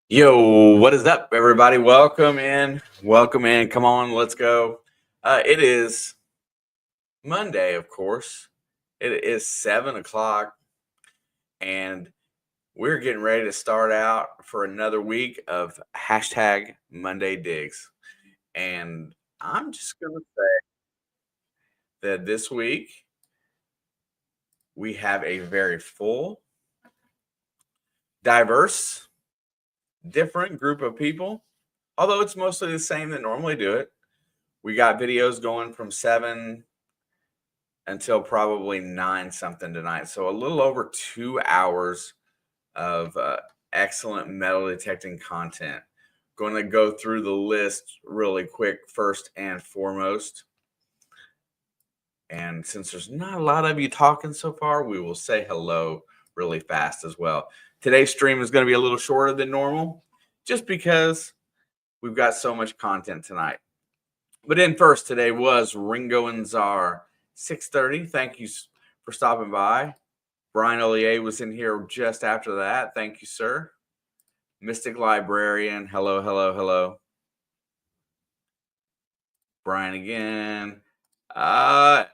Yo, what is up, everybody? Welcome in. Welcome in. Come on, let's go. It is Monday, of course. It is 7 o'clock, and we're getting ready to start out for another week of hashtag Monday Digs. And I'm just going to say that this week we have a very full, diverse, different group of people, although it's mostly the same that normally do it. We got videos going from 7 until probably 9 something tonight. So a little over 2 hours of excellent metal detecting content. Going to go through the list really quick, first and foremost. And since there's not a lot of you talking so far, we will say hello really fast as well. Today's stream is going to be a little shorter than normal, just because we've got so much content tonight. But in first today was Ringo and Czar, 6:30. Thank you for stopping by. Brian Ollier was in here just after that. Thank you, sir. Mystic Librarian, hello, hello, hello. Brian again.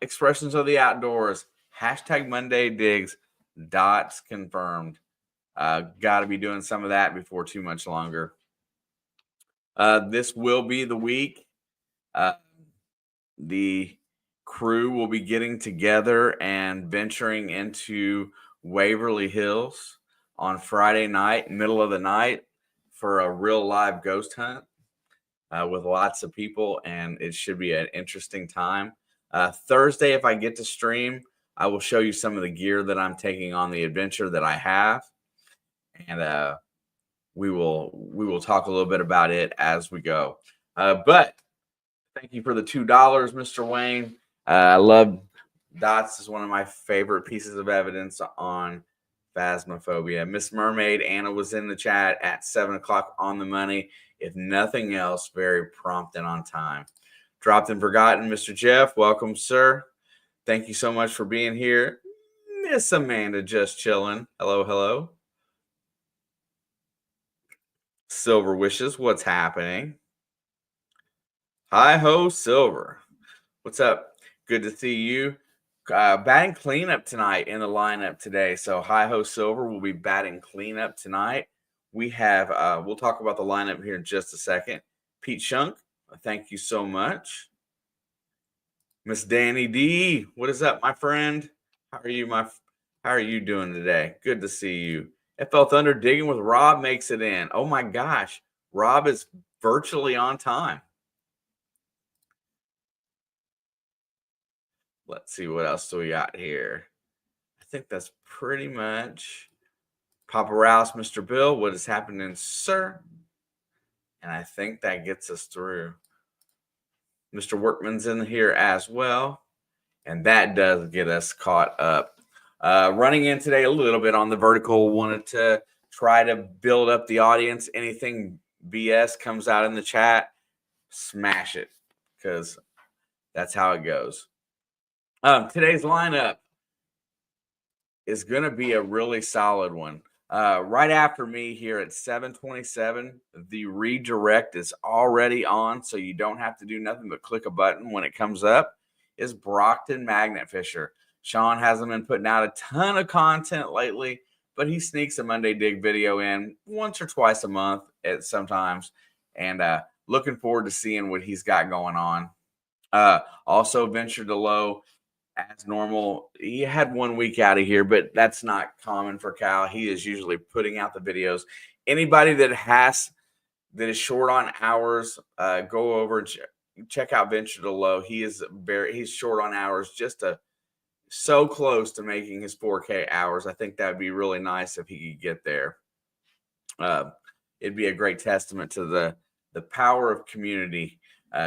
Expressions of the Outdoors, hashtag Monday Digs, dots confirmed. Got to be doing some of that before too much longer. This will be the week. The crew will be getting together and venturing into Waverly Hills on Friday night, middle of the night, for a real live ghost hunt with lots of people, and it should be an interesting time. Thursday, if I get to stream, I will show you some of the gear that I'm taking on the adventure that I have, and we will talk a little bit about it as we go. But thank you for the $2, Mr. Wayne. I love dots. Is one of my favorite pieces of evidence on Phasmophobia. Miss Mermaid Anna was in the chat at 7 o'clock on the money. If nothing else, very prompt and on time. Dropped and forgotten, Mr. Jeff. Welcome, sir. Thank you so much for being here. Miss Amanda just chilling. Hello, hello. Silver Wishes, what's happening? Hi ho, Silver. What's up? Good to see you. Batting cleanup tonight in the lineup today. So Hi Ho Silver will be batting cleanup tonight. We have we'll talk about the lineup here in just a second. Pete Shunk, thank you so much. Miss Danny D, what is up, my friend? How are you doing today? Good to see you. FL Thunder Digging with Rob makes it in. Oh my gosh, Rob is virtually on time. Let's see what else do we got here. I think that's pretty much Papa Rouse, Mr. Bill. What is happening, sir? And I think that gets us through. Mr. Workman's in here as well. And that does get us caught up. Running in today a little bit on the vertical. Wanted to try to build up the audience. Anything BS comes out in the chat, smash it, because that's how it goes. Today's lineup is going to be a really solid one. Right after me here at 7:27, the redirect is already on, so you don't have to do nothing but click a button when it comes up, is Brockton Magnet Fisher. Sean hasn't been putting out a ton of content lately, but he sneaks a Monday Dig video in once or twice a month at sometimes, and looking forward to seeing what he's got going on. Also, Venture to Low, as normal. He had 1 week out of here, but that's not common for Cal. He is usually putting out the videos. Anybody that is short on hours, go over and check out Venture to Low. He's short on hours, so close to making his 4K hours. I think that'd be really nice if he could get there. It'd be a great testament to the power of community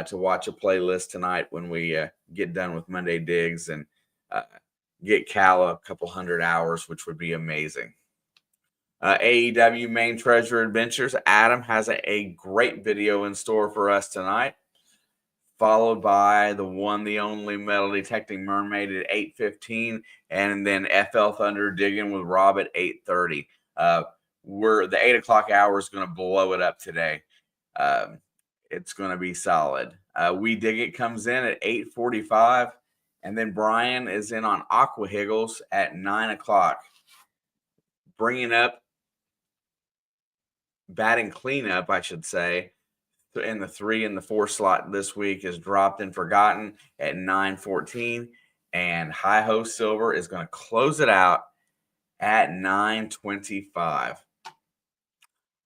to watch a playlist tonight when we get done with Monday Digs and get Cal a couple hundred hours, which would be amazing. AEW Main Treasure Adventures. Adam has a great video in store for us tonight, followed by the one, the only Metal Detecting Mermaid at 8:15, and then FL Thunder Digging with Rob at 8:30. the 8 o'clock hour is going to blow it up today. It's going to be solid. We Dig It comes in at 8:45, and then Brian is in on Aqua Higgles at 9 o'clock. Bringing up batting cleanup, I should say, in the 3 and the 4 slot this week is Dropped and Forgotten at 9:14, and Hi Ho Silver is going to close it out at 9:25.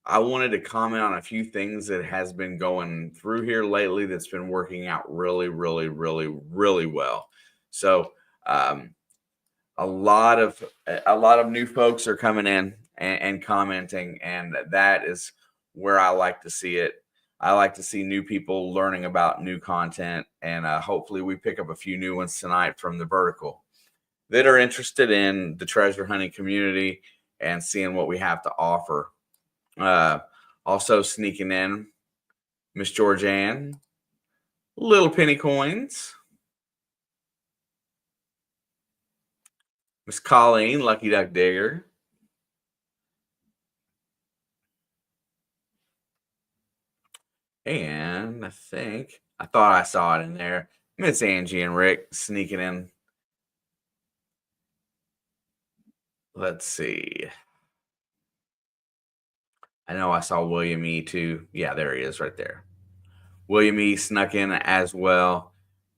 I wanted to comment on a few things that has been going through here lately that's been working out really, really, really, really well. So a lot of new folks are coming in and commenting, and that is where I like to see it. I like to see new people learning about new content, and hopefully we pick up a few new ones tonight from the vertical that are interested in the treasure hunting community and seeing what we have to offer. Also sneaking in, Miss Georgianne, Little Penny Coins, Miss Colleen, Lucky Duck Digger, and I thought I saw it in there, Miss Angie and Rick sneaking in. Let's see. I know I saw William E. too. Yeah, there he is right there. William E. snuck in as well.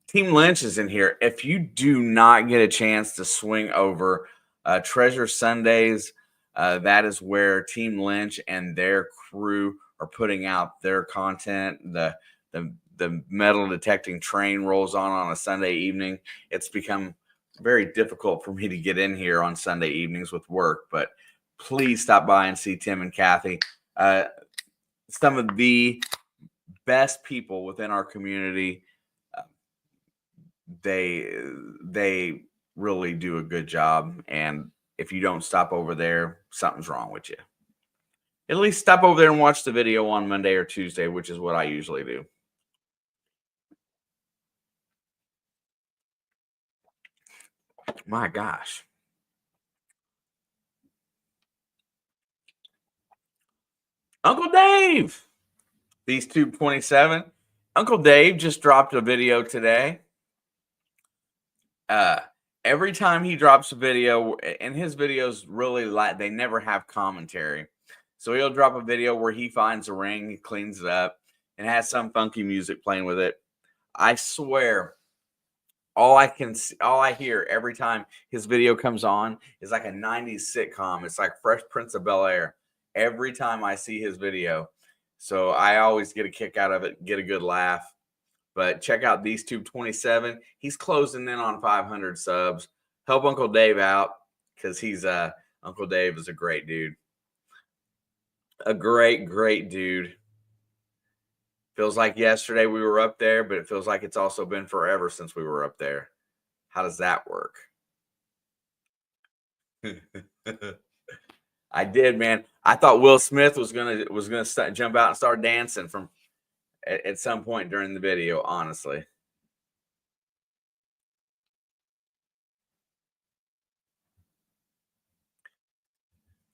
Team Lynch is in here. If you do not get a chance to swing over Treasure Sundays, that is where Team Lynch and their crew are putting out their content. The metal detecting train rolls on a Sunday evening. It's become very difficult for me to get in here on Sunday evenings with work, but please stop by and see Tim and Kathy. Some of the best people within our community. They really do a good job, and if you don't stop over there, something's wrong with you. At least stop over there and watch the video on Monday or Tuesday, which is what I usually do. My gosh. Uncle Dave, these Tube 27. Uncle Dave just dropped a video today. Every time he drops a video, and his videos really they never have commentary. So he'll drop a video where he finds a ring, he cleans it up, and has some funky music playing with it. I swear, all I hear every time his video comes on is like a 90s sitcom. It's like Fresh Prince of Bel-Air every time I see his video. So I always get a kick out of it, get a good laugh. But check out These Tube 27. He's closing in on 500 subs. Help Uncle Dave out, because Uncle Dave is a great dude. A great, great dude. Feels like yesterday we were up there, but it feels like it's also been forever since we were up there. How does that work? I did, man. I thought Will Smith was gonna jump out and start dancing at some point during the video, honestly.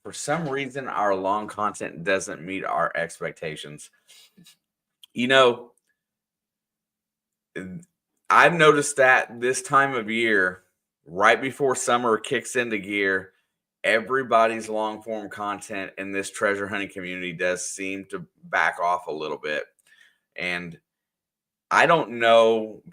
For some reason, our long content doesn't meet our expectations. You know, I've noticed that this time of year, right before summer kicks into gear, everybody's long form content in this treasure hunting community does seem to back off a little bit. And I don't know,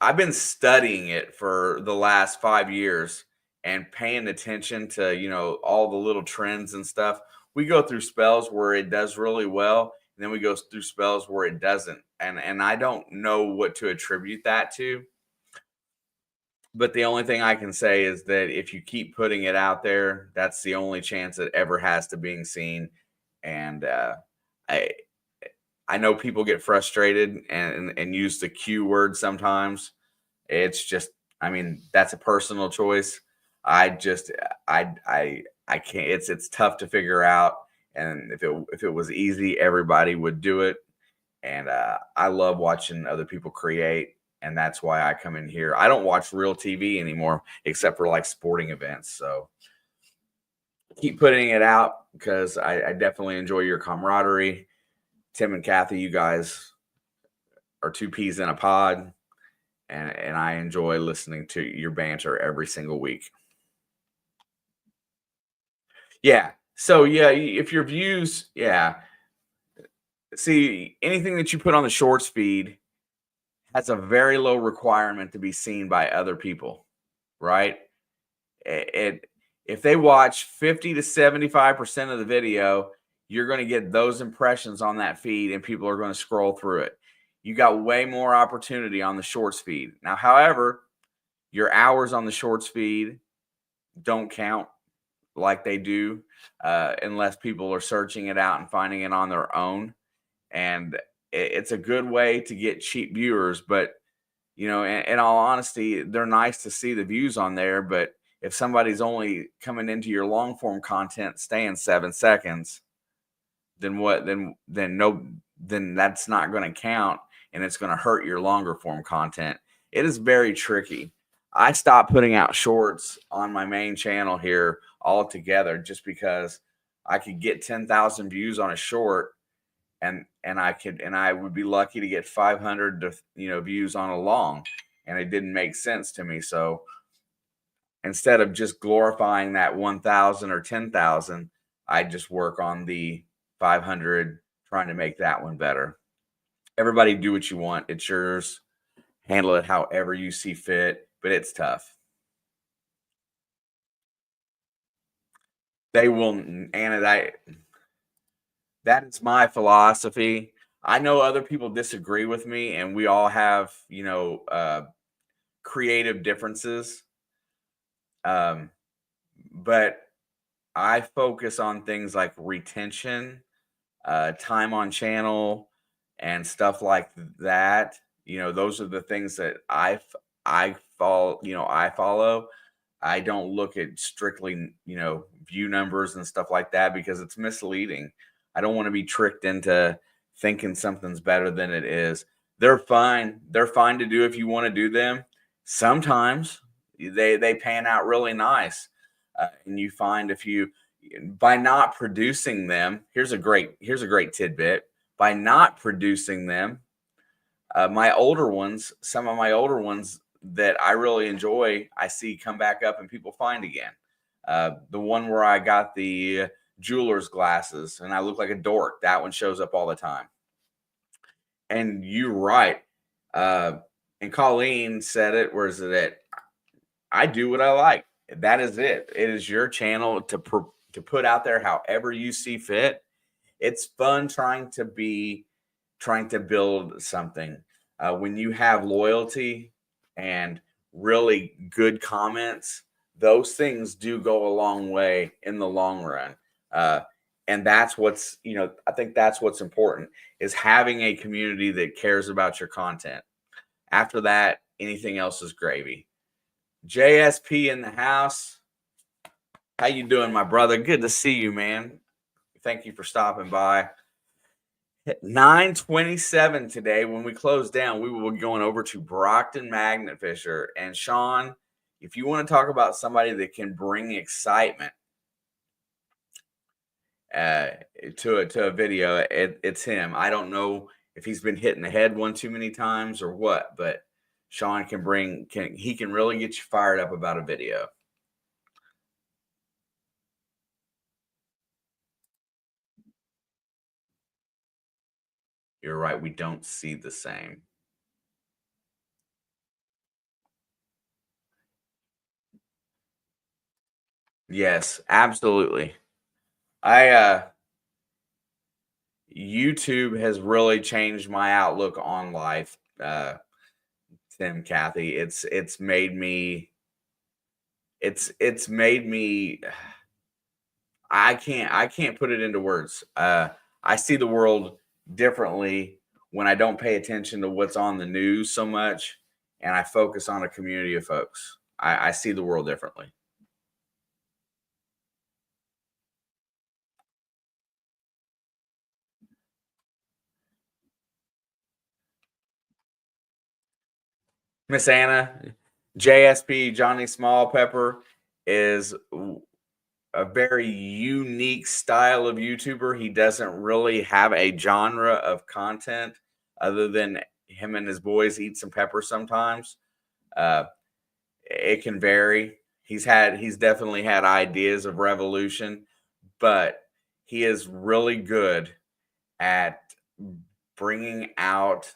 I've been studying it for the last 5 years and paying attention to, all the little trends and stuff. We go through spells where it does really well, and then we go through spells where it doesn't. And I don't know what to attribute that to. But the only thing I can say is that if you keep putting it out there, that's the only chance it ever has to being seen. And I know people get frustrated and use the Q word sometimes. It's just, that's a personal choice. I can't. It's tough to figure out. And if it was easy, everybody would do it. And I love watching other people create. And that's why I come in here. I don't watch real TV anymore, except for like sporting events. So keep putting it out because I definitely enjoy your camaraderie. Tim and Kathy, you guys are two peas in a pod, and I enjoy listening to your banter every single week. Yeah. So yeah, if your views, yeah. See, anything that you put on the shorts feed has a very low requirement to be seen by other people, right? It if they watch 50 to 75% of the video, you're going to get those impressions on that feed and people are going to scroll through it. You got way more opportunity on the shorts feed. Now, however, your hours on the shorts feed don't count like they do unless people are searching it out and finding it on their own. And it's a good way to get cheap viewers. But, in all honesty, they're nice to see the views on there. But if somebody's only coming into your long form content staying 7 seconds, then what? Then that's not going to count, and it's going to hurt your longer form content. It is very tricky. I stopped putting out shorts on my main channel here altogether just because I could get 10,000 views on a short, and I would be lucky to get 500 to views on a long, and it didn't make sense to me. So instead of just glorifying that 1,000 or 10,000, I just work on the 500, trying to make that one better. Everybody do what you want. It's yours. Handle it however you see fit, but it's tough. They will, Anna, that is my philosophy. I know other people disagree with me, and we all have, creative differences. But I focus on things like retention, time on channel, and stuff like that. Those are the things that I follow. I follow. I don't look at strictly, view numbers and stuff like that because it's misleading. I don't want to be tricked into thinking something's better than it is. They're fine. They're fine to do if you want to do them. Sometimes they pan out really nice, and you find if you by not producing them. Here's a great tidbit. By not producing them, some of my older ones that I really enjoy, I see come back up and people find again. The one where I got the jeweler's glasses and I look like a dork, that one shows up all the time. And you're right. And Colleen said it, where is it at? I do what I like. That is it. It is your channel to put out there however you see fit. It's fun trying to build something. When you have loyalty and really good comments, those things do go a long way in the long run. And that's what's, I think that's what's important, is having a community that cares about your content. After that, anything else is gravy. JSP in the house. How you doing, my brother? Good to see you, man. Thank you for stopping by. 9:27 today. When we close down, we will be going over to Brockton Magnet Fisher. And Sean, if you want to talk about somebody that can bring excitement to a video, it's him. I don't know if he's been hit in the head one too many times or what, but Sean can really get you fired up about a video. You're right. We don't see the same. Yes, absolutely. YouTube has really changed my outlook on life. Tim, Kathy, it's made me I can't put it into words. I see the world differently when I don't pay attention to what's on the news so much, and I focus on a community of folks. I see the world differently. Miss Anna, JSP, Johnny Small Pepper is a very unique style of YouTuber. He doesn't really have a genre of content other than him and his boys eat some pepper sometimes. Uh, it can vary. He's definitely had ideas of revolution, but he is really good at bringing out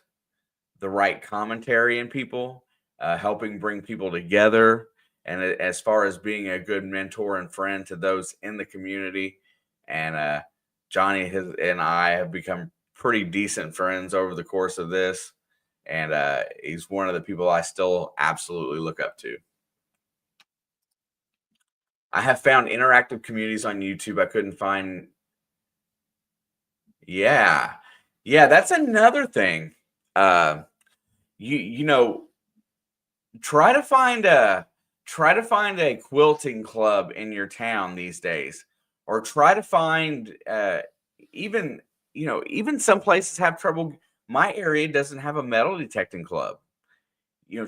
the right commentary in people, helping bring people together, and as far as being a good mentor and friend to those in the community. And Johnny and I have become pretty decent friends over the course of this, and he's one of the people I still absolutely look up to. I have found interactive communities on YouTube I couldn't find. Yeah, yeah, that's another thing. Uh, you know, try to find a quilting club in your town these days, or try to find even even some places have trouble. My area doesn't have a metal detecting club.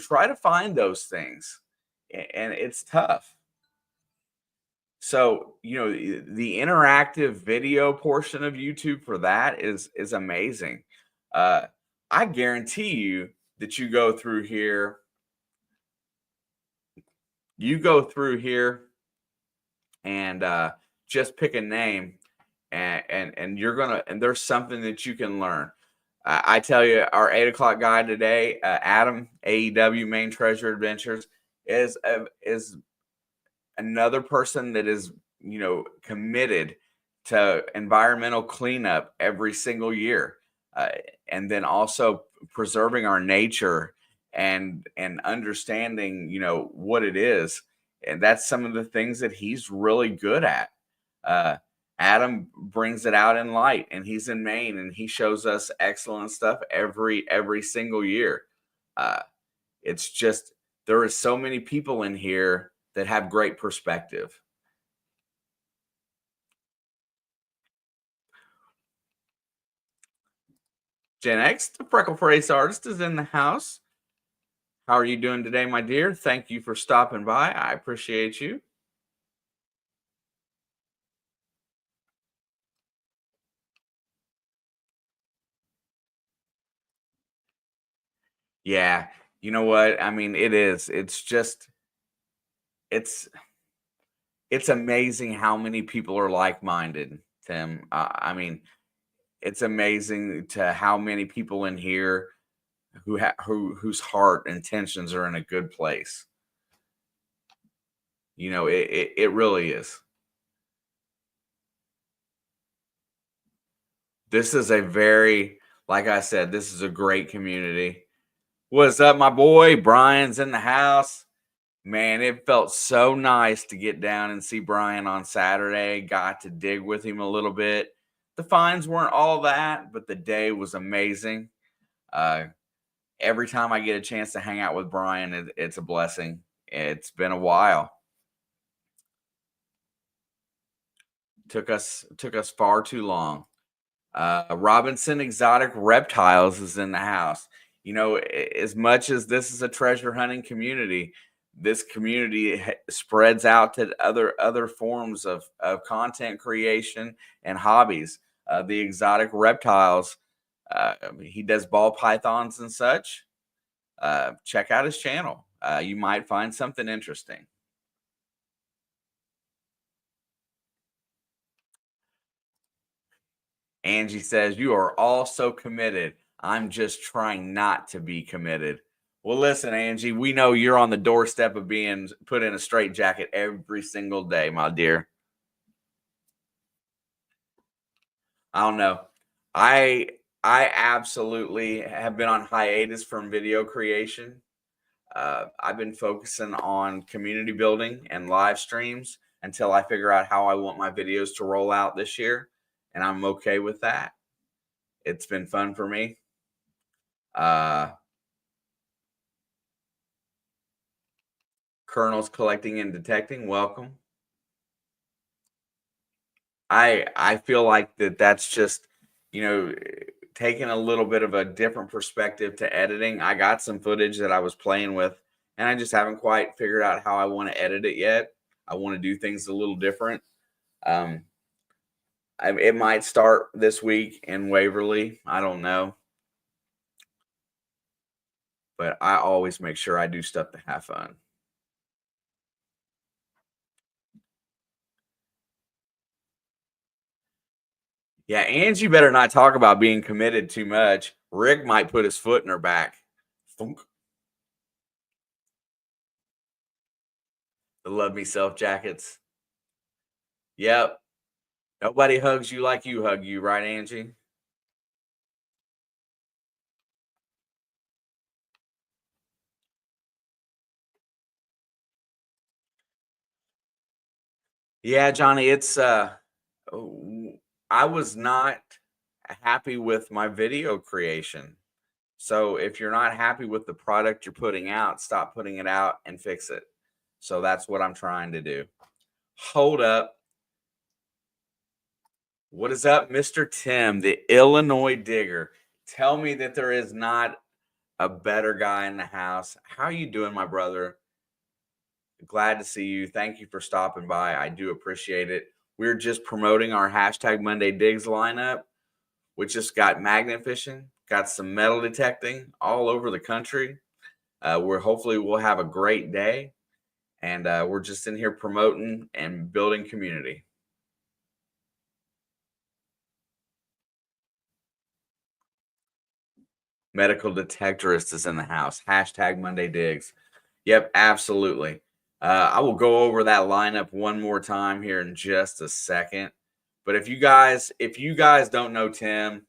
Try to find those things, and it's tough. So the interactive video portion of YouTube for that is amazing. uh I guarantee you that you go through here and just pick a name, and you're gonna and there's something that you can learn. I tell you, our 8 o'clock guy today, Adam, AEW Main Treasure Adventures, is another person that is committed to environmental cleanup every single year, uh, and then also preserving our nature and understanding what it is. And that's some of the things that he's really good at. uh, Adam brings it out in light, and he's in Maine, and he shows us excellent stuff every single year. uh, it's just there are so many people in here that have great perspective. Gen X, the freckle face artist, is in the house. How are you doing today, my dear? Thank you for stopping by. I appreciate you. Yeah, you know what? I mean, it is. It's it's amazing how many people are like-minded, Tim. I mean, it's amazing to how many people in here whose heart and intentions are in a good place. It really is. This is a very, like I said, this is a great community. What's up, my boy? Brian's in the house. Man, it felt so nice to get down and see Brian on Saturday. Got to dig with him a little bit. The fines weren't all that, but the day was amazing. Uh, every time I get a chance to hang out with Brian, it's a blessing. It's been a while. Took us far too long. Robinson Exotic Reptiles is in the house. As much as this is a treasure hunting community, this community spreads out to other forms of content creation and hobbies. The Exotic Reptiles, he does ball pythons and such. Check out his channel. You might find something interesting. Angie says, "You are all so committed. I'm just trying not to be committed." Well, listen, Angie, we know you're on the doorstep of being put in a straitjacket every single day, my dear. I don't know. I I absolutely have been on hiatus from video creation. I've been focusing on community building and live streams until I figure out how I want my videos to roll out this year, and I'm okay with that. It's been fun for me. Uh, Colonels Collecting and Detecting, welcome. I feel like that's just, you know, taking a little bit of a different perspective to editing. I got some footage that I was playing with, and I just haven't quite figured out how I want to edit it yet. I want to do things a little different. Um, it might start this week in Waverly. I don't know, but I always make sure I do stuff to have fun. Yeah, Angie better not talk about being committed too much. Rick might put his foot in her back. Thunk. The Love Me Self jackets. Yep. Nobody hugs you like you hug you, right, Angie? Yeah, Johnny, it's I was not happy with my video creation. So if you're not happy with the product you're putting out, stop putting it out and fix it. So that's what I'm trying to do. Hold up. What is up, Mr. Tim, the Illinois Digger? Tell me that there is not a better guy in the house. How are you doing, my brother? Glad to see you. Thank you for stopping by. I do appreciate it. We're just promoting our hashtag Monday Digs lineup, which just got magnet fishing, got some metal detecting all over the country. We're hopefully we'll have a great day, and we're just in here promoting and building community. Medical detectorist is in the house. Hashtag Monday Digs. Yep, absolutely. I will go over that lineup one more time here in just a second. But if you guys don't know Tim,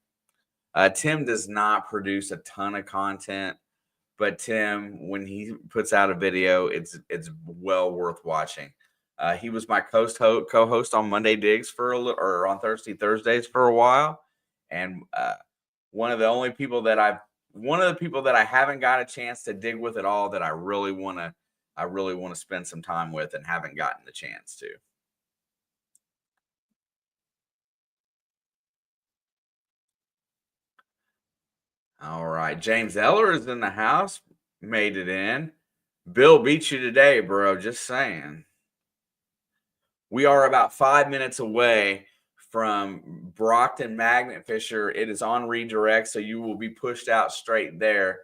Tim does not produce a ton of content, but Tim, when he puts out a video, it's well worth watching. He was my co-host on Monday Digs for a little, or on Thursdays for a while, and one of the only people that I've one of the people that I haven't got a chance to dig with at all that I really want to spend some time with and haven't gotten the chance to. All right, James Eller is in the house, made it in. Bill beat you today, bro. Just saying. We are about 5 minutes away from Brockton Magnet Fisher. It is on redirect, so you will be pushed out straight there.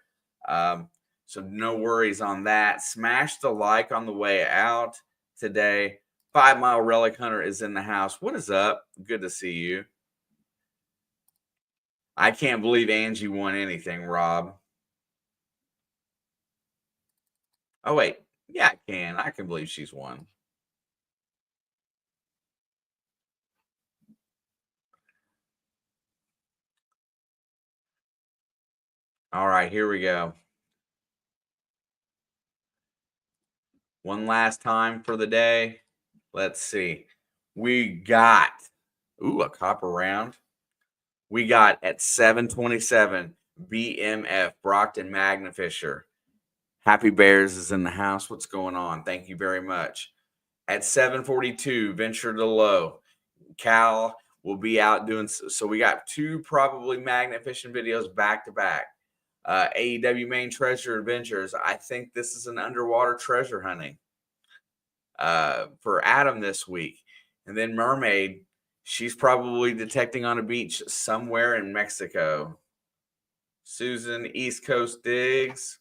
So no worries on that. Smash the like on the way out today. 5 Mile Relic Hunter is in the house. What is up? Good to see you. I can't believe Angie won anything, Rob. Oh, wait. Yeah, I can. I can believe she's won. All right, here we go. One last time for the day. Let's see. We got, a copper round. We got at 727 BMF Brockton Magnafisher. Happy Bears is in the house. What's going on? Thank you very much. At 742 Venture to Low. Cal will be out doing so. We got two probably magnet fishing videos back to back. AEW Main Treasure Adventures. I think this is an underwater treasure hunting for Adam this week. And then Mermaid, she's probably detecting on a beach somewhere in Mexico. Susan, East Coast Digs.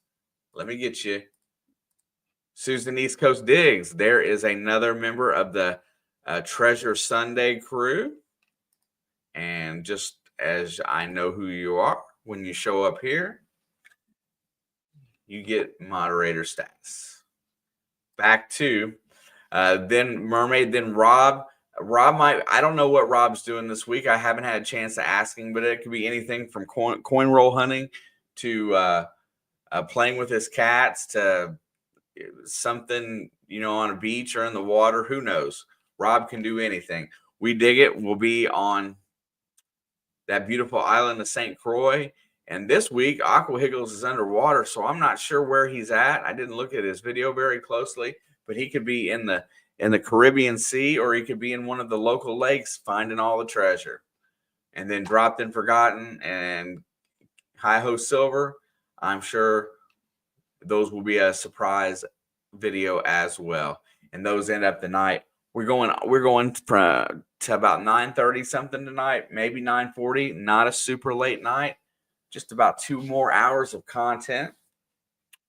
Let me get you. Susan, East Coast Digs. There is another member of the Treasure Sunday crew. And just as I know who you are, when you show up here, you get moderator status. Back to then Mermaid, then Rob. I don't know what Rob's doing this week. I haven't had a chance to ask him, but it could be anything from coin roll hunting to playing with his cats to something, on a beach or in the water. Who knows? Rob can do anything. We dig it. We'll be on that beautiful island of St. Croix. And this week, Aqua Higgles is underwater, so I'm not sure where he's at. I didn't look at his video very closely, but he could be in the Caribbean Sea, or he could be in one of the local lakes finding all the treasure. And then Dropped and Forgotten and Hi Ho Silver, I'm sure those will be a surprise video as well. And those end up the night. we're going to about 9:30 something tonight, maybe 9:40. Not a super late night. Just about 2 more hours of content.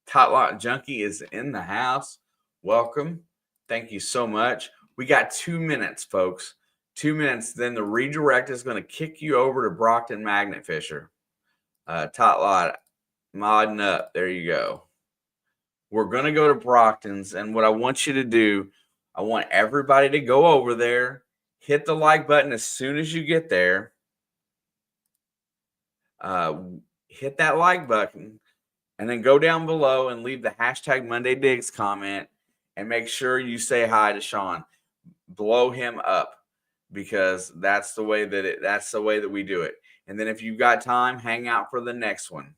Tot Lot Junkie is in the house. Welcome. Thank you so much. We got 2 minutes, folks. 2 minutes. Then the redirect is going to kick you over to Brockton Magnet Fisher. Tot Lot, modding up. There you go. We're going to go to Brockton's. And what I want you to do, I want everybody to go over there. Hit the like button as soon as you get there. Hit that like button. And then go down below and leave the hashtag Monday Digs comment and make sure you say hi to Sean. Blow him up because that's the way that we do it. And then if you've got time, hang out for the next one.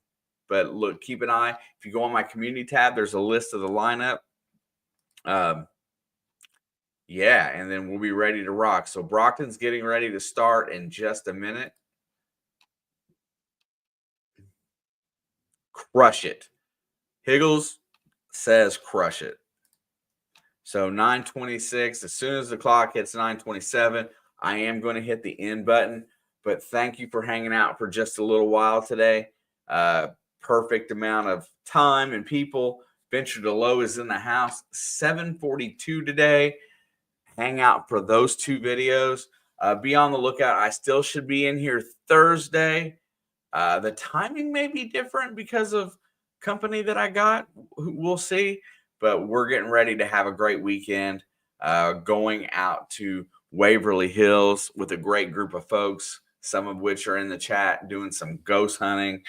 But look, keep an eye. If you go on my community tab, there's a list of the lineup. Yeah, and then we'll be ready to rock. So Brockton's getting ready to start in just a minute. Crush it. Higgles says crush it. So 9:26, as soon as the clock hits 9:27, I am going to hit the end button. But thank you for hanging out for just a little while today. Perfect amount of time and people. Venture to Low is in the house. 7:42 today. Hang out for those 2 videos. Be on the lookout. I still should be in here Thursday. The timing may be different because of company that I got. We'll see. But we're getting ready to have a great weekend. Going out to Waverly Hills with a great group of folks, some of which are in the chat doing some ghost hunting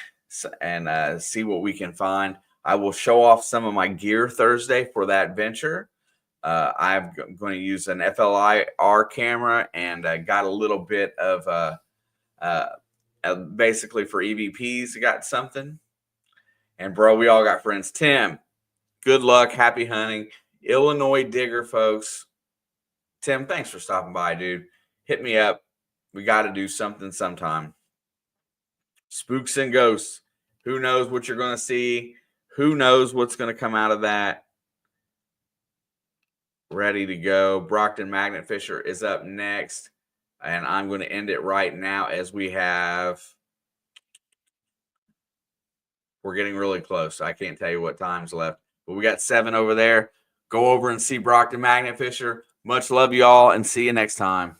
and see what we can find. I will show off some of my gear Thursday for that venture. I'm going to use an FLIR camera and got a little bit of basically for EVPs. I got something. And bro, we all got friends. Tim, good luck. Happy hunting. Illinois Digger, folks. Tim, thanks for stopping by, dude. Hit me up. We got to do something sometime. Spooks and ghosts. Who knows what you're going to see? Who knows what's going to come out of that? Ready to go. Brockton Magnet Fisher is up next. And I'm going to end it right now as we're getting really close. I can't tell you what time's left. But we got 7 over there. Go over and see Brockton Magnet Fisher. Much love, y'all, and see you next time.